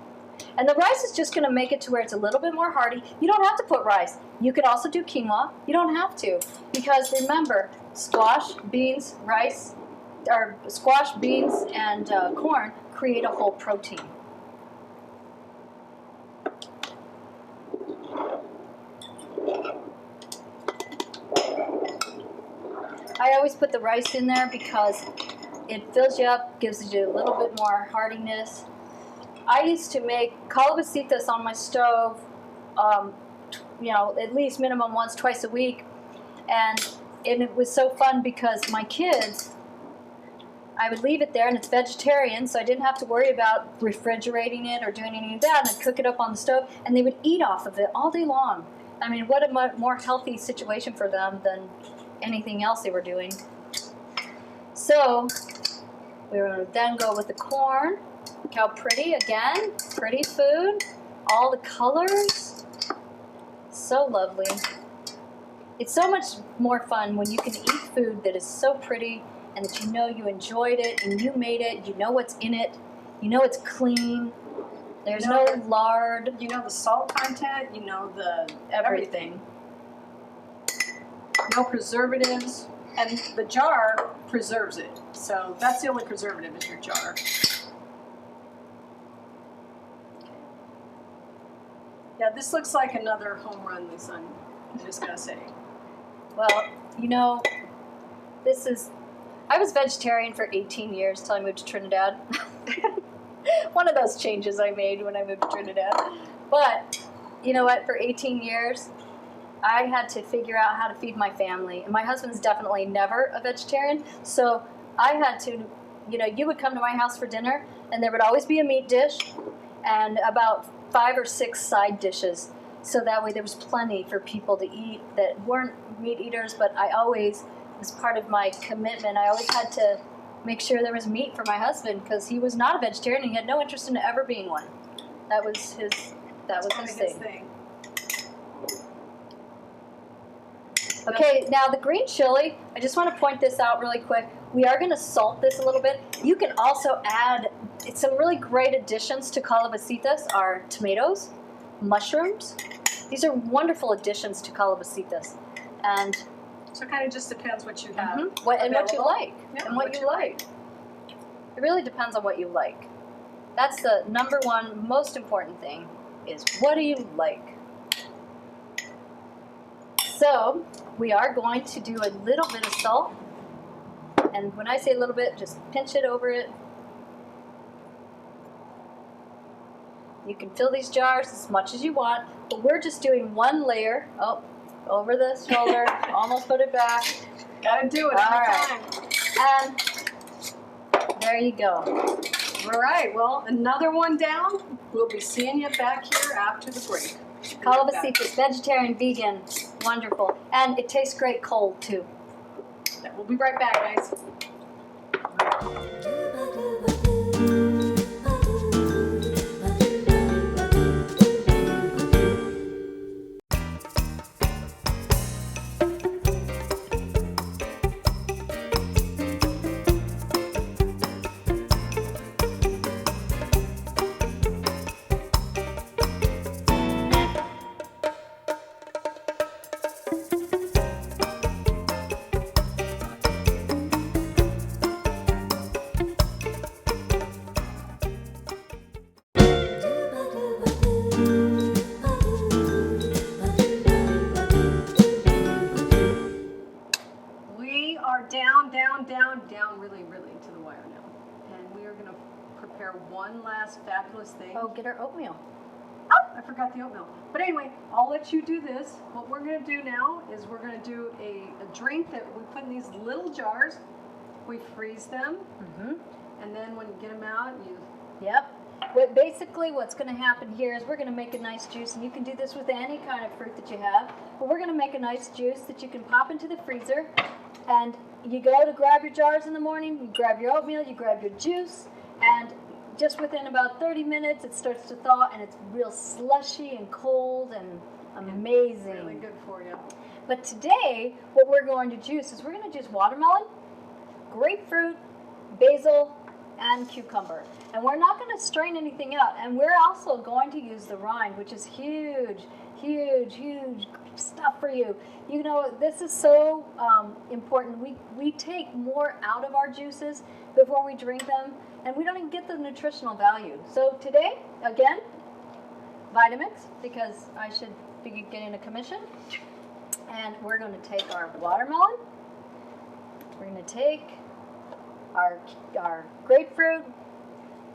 And the rice is just going to make it to where it's a little bit more hearty. You don't have to put rice. You could also do quinoa. You don't have to. Because remember, squash, beans, rice, or squash, beans, and corn create a whole protein. I always put the rice in there because it fills you up, gives you a little bit more heartiness. I used to make calabacitas on my stove, at least minimum once, twice a week. And it was so fun because my kids, I would leave it there, and it's vegetarian, so I didn't have to worry about refrigerating it or doing any of that, and I'd cook it up on the stove, and they would eat off of it all day long. I mean, what a more healthy situation for them than anything else they were doing. So we're going to then go with the corn. Look how pretty, again, pretty food, all the colors, so lovely. It's so much more fun when you can eat food that is so pretty and that you know you enjoyed it and you made it, you know what's in it, you know it's clean, there's no lard. You know the salt content, you know the Everything. No preservatives, and the jar preserves it. So that's the only preservative is your jar. Yeah, this looks like another home run, Lisa. I'm just gonna say. Well, I was vegetarian for 18 years till I moved to Trinidad. One of those changes I made when I moved to Trinidad. But, you know what, for 18 years, I had to figure out how to feed my family. And my husband's definitely never a vegetarian, so I had to, you would come to my house for dinner, and there would always be a meat dish, and about 5 or 6 side dishes. So that way there was plenty for people to eat that weren't meat eaters, but as part of my commitment, I always had to make sure there was meat for my husband because he was not a vegetarian and he had no interest in ever being one. That was his thing. Okay, now the green chili, I just want to point this out really quick. We are going to salt this a little bit. You can also add, some really great additions to calabacitas are tomatoes, mushrooms. These are wonderful additions to calabacitas. And so it kind of just depends what you have. What you like. Yeah, and what you like. It really depends on what you like. That's the number one most important thing is what do you like? So we are going to do a little bit of salt. And when I say a little bit, just pinch it over it. You can fill these jars as much as you want, but we're just doing one layer. Oh, over the shoulder, almost put it back. Gotta do it every time. And there you go. All right, well, another one down. We'll be seeing you back here after the break. Calabacitas, vegetarian, vegan, wonderful. And it tastes great cold, too. Yeah, we'll be right back, guys. Down really to the wire now. And we are going to prepare one last fabulous thing. Oh, get our oatmeal. Oh, I forgot the oatmeal. But anyway, I'll let you do this. What we're going to do now is we're going to do a drink that we put in these little jars. We freeze them. And then when you get them out, you... Yep. Basically, what's going to happen here is we're going to make a nice juice, and you can do this with any kind of fruit that you have. But we're going to make a nice juice that you can pop into the freezer. And you go to grab your jars in the morning, you grab your oatmeal, you grab your juice, and just within about 30 minutes it starts to thaw and it's real slushy and cold and amazing. Really good for you. But today, what we're going to juice is we're going to juice watermelon, grapefruit, basil, and cucumber. And we're not going to strain anything out. And we're also going to use the rind, which is huge stuff for you. This is so important. We take more out of our juices before we drink them, and we don't even get the nutritional value. So today, again, Vitamix, because I should be getting a commission. And we're going to take our watermelon, we're going to take our grapefruit.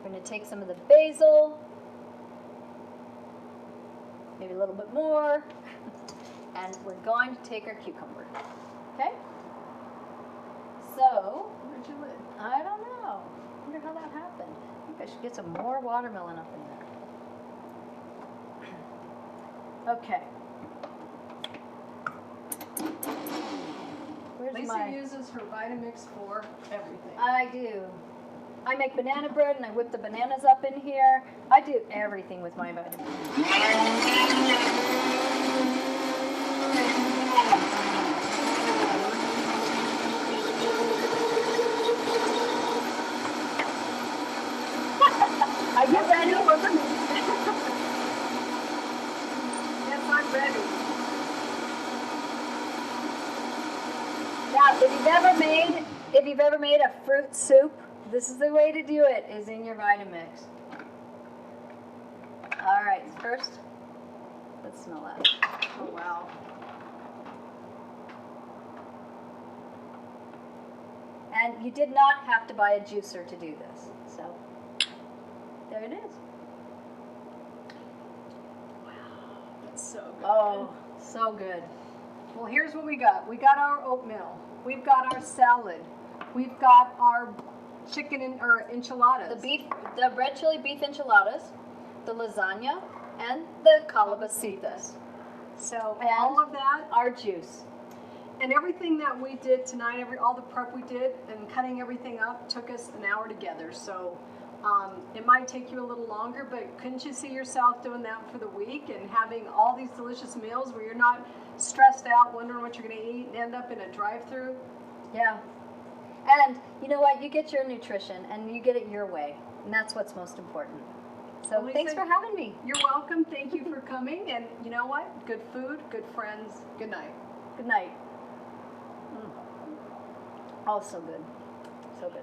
We're going to take some of the basil, maybe a little bit more, and we're going to take our cucumber. Okay? So, Where'd you live? I don't know. I wonder how that happened. I think I should get some more watermelon up in there. Okay. Where's Lisa uses her Vitamix for everything. I do. I make banana bread and I whip the bananas up in here. I do everything with my vitamins. Are you ready? Yes, I'm ready. Now, if you've ever made a fruit soup, this is the way to do it, is in your Vitamix. All right, first, let's smell that. Oh, wow. And you did not have to buy a juicer to do this. So, there it is. That's so good. Oh, so good. Well, here's what we got. We got our oatmeal. We've got our salad. We've got our chicken or enchiladas. The red chili beef enchiladas, the lasagna, and the calabacitas. So And all of that our juice. and everything that we did tonight, all the prep we did and cutting everything up took us an hour together. So it might take you a little longer, but couldn't you see yourself doing that for the week and having all these delicious meals where you're not stressed out, wondering what you're going to eat and end up in a drive-through? Yeah. And you know what? You get your nutrition and you get it your way. And that's what's most important. So Well, thanks Lisa, for having me. You're welcome. Thank you for coming. And you know what? Good food, good friends. Good night. Good night. Oh, so good. So good.